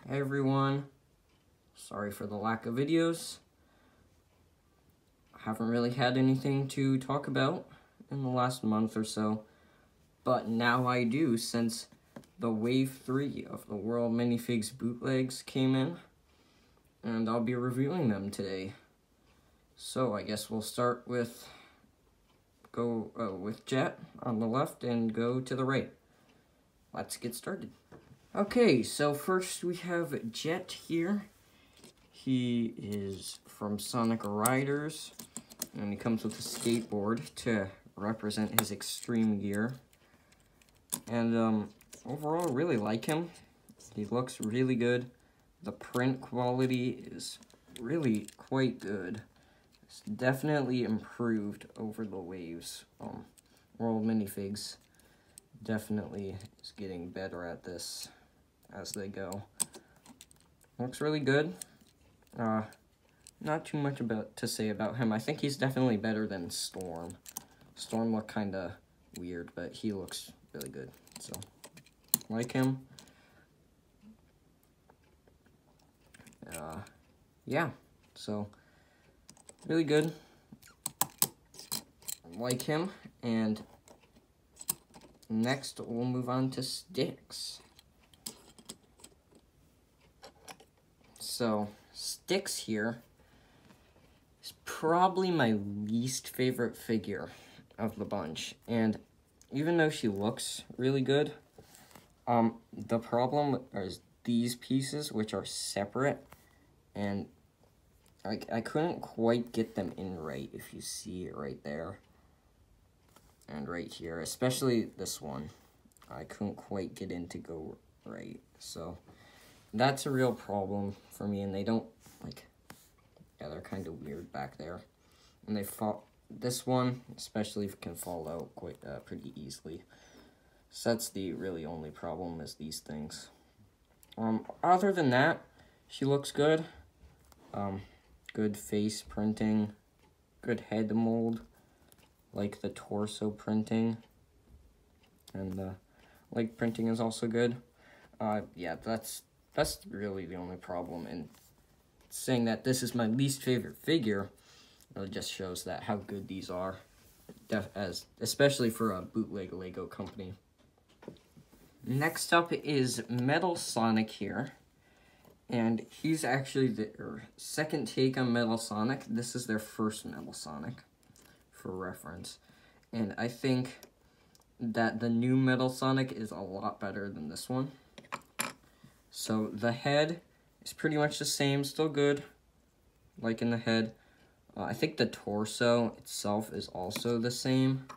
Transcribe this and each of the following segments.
Hey everyone, sorry for the lack of videos. I haven't really had anything to talk about in the last month or so, but now I do since the Wave 3 of the World Minifigs bootlegs came in, and I'll be reviewing them today. So I guess we'll start with Jet on the left and go to the right. Let's get started. Okay, so first we have Jet here. He is from Sonic Riders, and he comes with a skateboard to represent his extreme gear. And overall, really like him. He looks really good. The print quality is really quite good. It's definitely improved over the waves. World Minifigs definitely is getting better at this as they go. Looks really good. Not too much to say about him. I think he's definitely better than Storm. Storm looked kind of weird, but he looks really good. So, like him. Yeah, so really good. Like him. And next, we'll move on to Sticks. So, Sticks here is probably my least favorite figure of the bunch. And even though she looks really good, the problem is these pieces, which are separate, and I couldn't quite get them in right, if you see it right there. And right here, especially this one. I couldn't quite get in to go right, so that's a real problem for me, and they don't, yeah, they're kind of weird back there. And they fall, this one, especially, can fall out quite pretty easily. So that's the really only problem, is these things. Other than that, she looks good. Good face printing, good head mold, like the torso printing, and the leg printing is also good. Yeah, that's really the only problem, and saying that this is my least favorite figure really just shows that how good these are, especially for a bootleg Lego company. Next up is Metal Sonic here, and he's actually their second take on Metal Sonic. This is their first Metal Sonic, for reference, and I think that the new Metal Sonic is a lot better than this one. So the head is pretty much the same, still good, like in the head. I think the torso itself is also the same.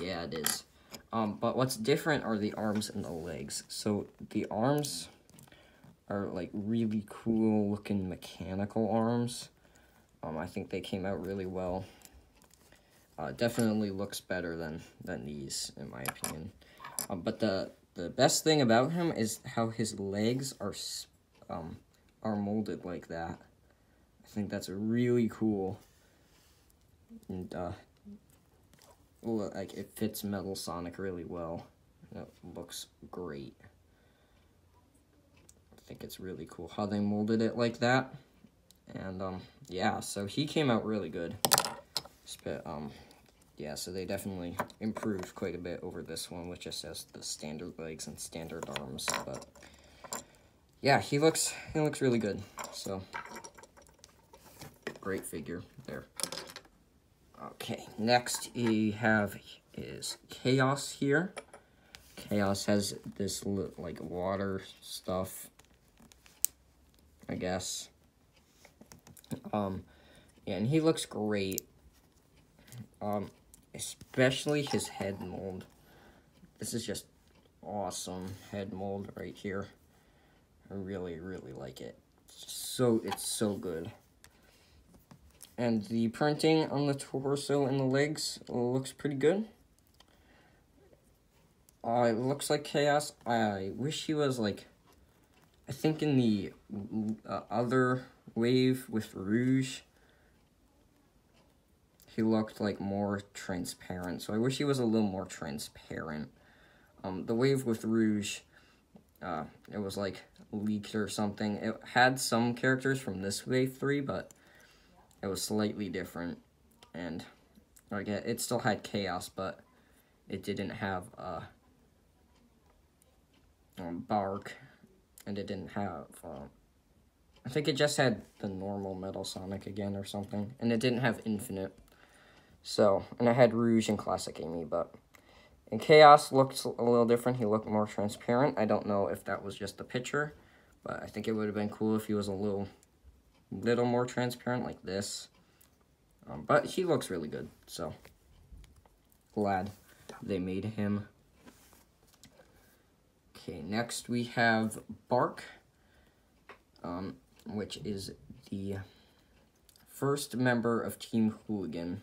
Yeah, it is. But what's different are the arms and the legs. So the arms are like really cool looking mechanical arms. I think they came out really well. Definitely looks better than these, in my opinion. But the best thing about him is how his legs are molded like that. I think that's really cool. And like it fits Metal Sonic really well. It looks great. I think it's really cool how they molded it like that. And yeah, so he came out really good. Yeah, so they definitely improved quite a bit over this one, which just has the standard legs and standard arms. But yeah, he looks really good. So great figure there. Okay, next we have is Chaos here. Chaos has this like water stuff, I guess. Yeah, and he looks great. Especially his head mold. This is just awesome head mold right here. I really, really like it. It's so good. And the printing on the torso and the legs looks pretty good. It looks like Chaos. I wish he was like, I think in the other wave with Rouge, he looked like more transparent, so I wish he was a little more transparent. The wave with Rouge, it was like leaked or something. It had some characters from this Wave 3, but it was slightly different. And like it still had Chaos, but it didn't have Bark, and it didn't have I think it just had the normal Metal Sonic again or something, and it didn't have Infinite. So, and it had Rouge and Classic Amy, but in Chaos looked a little different. He looked more transparent. I don't know if that was just the picture, but I think it would have been cool if he was a little more transparent like this. But he looks really good, so glad they made him. Okay, next we have Bark, which is the first member of Team Hooligan.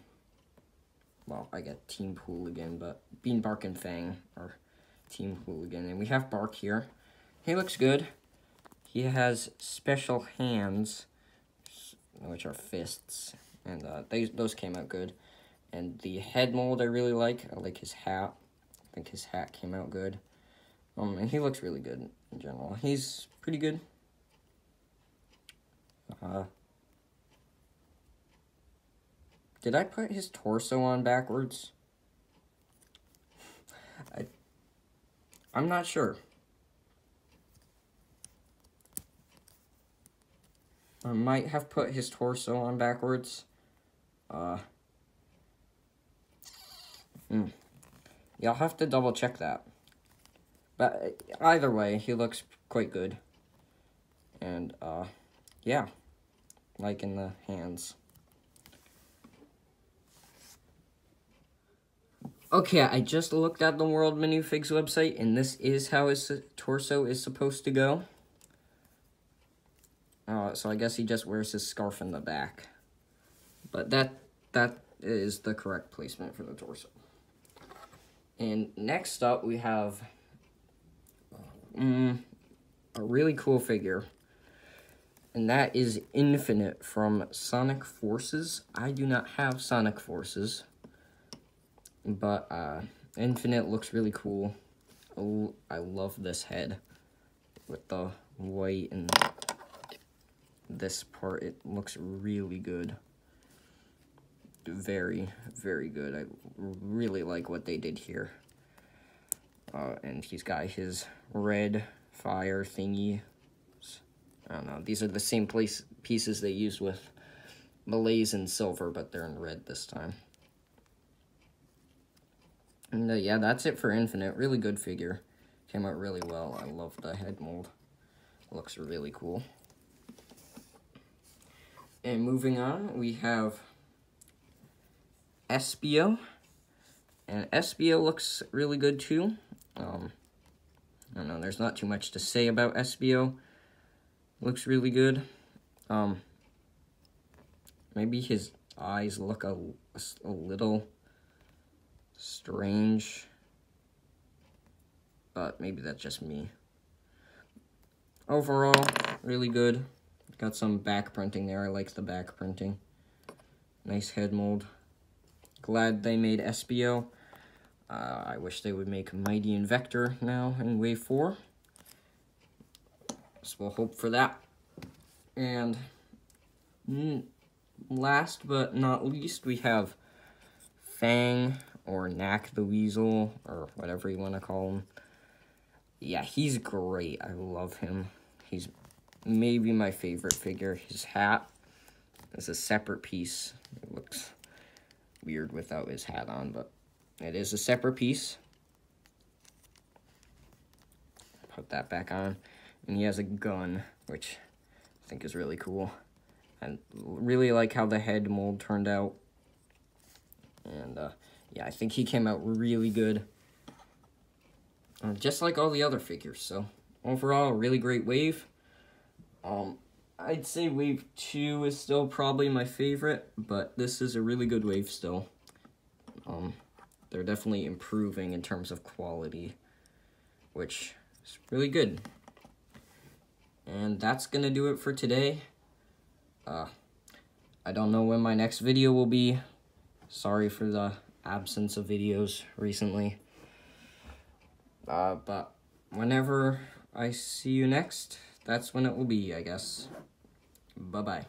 Well, I get Team Hooligan, but Beanbark and Fang are Team Hooligan. And we have Bark here. He looks good. He has special hands, which are fists, and those came out good. And the head mold I really like. I like his hat. I think his hat came out good. And he looks really good in general. He's pretty good. Did I put his torso on backwards? I'm not sure. I might have put his torso on backwards. Yeah, I'll have to double check that. But either way, he looks quite good. And, yeah, like in the hands. Okay, I just looked at the World Minifigs website, and this is how his torso is supposed to go. So I guess he just wears his scarf in the back. But that is the correct placement for the torso. And next up, we have a really cool figure. And that is Infinite from Sonic Forces. I do not have Sonic Forces. But Infinite looks really cool. Oh, I love this head with the white and this part. It looks really good. Very, very good. I really like what they did here. And he's got his red fire thingy. I don't know. These are the same pieces they used with Malaise and Silver, but they're in red this time. And yeah, that's it for Infinite. Really good figure. Came out really well. I love the head mold. Looks really cool. And moving on, we have Espio. And Espio looks really good too. I don't know, there's not too much to say about Espio. Looks really good. Maybe his eyes look a little strange, but maybe that's just me. Overall, really good. Got some back printing there. I like the back printing. Nice head mold. Glad they made Espio. I wish they would make Mighty and Vector now in Wave 4. So we'll hope for that. And last but not least, we have Fang, or Knack the Weasel, or whatever you want to call him. Yeah, he's great. I love him. He's maybe my favorite figure. His hat is a separate piece. It looks weird without his hat on, but it is a separate piece. Put that back on. And he has a gun, which I think is really cool. I really like how the head mold turned out. And, yeah, I think he came out really good. Just like all the other figures. So, overall, a really great wave. I'd say Wave 2 is still probably my favorite, but this is a really good wave still. They're definitely improving in terms of quality, which is really good. And that's gonna do it for today. I don't know when my next video will be. Sorry for the absence of videos recently. But whenever I see you next, that's when it will be, I guess. Bye-bye.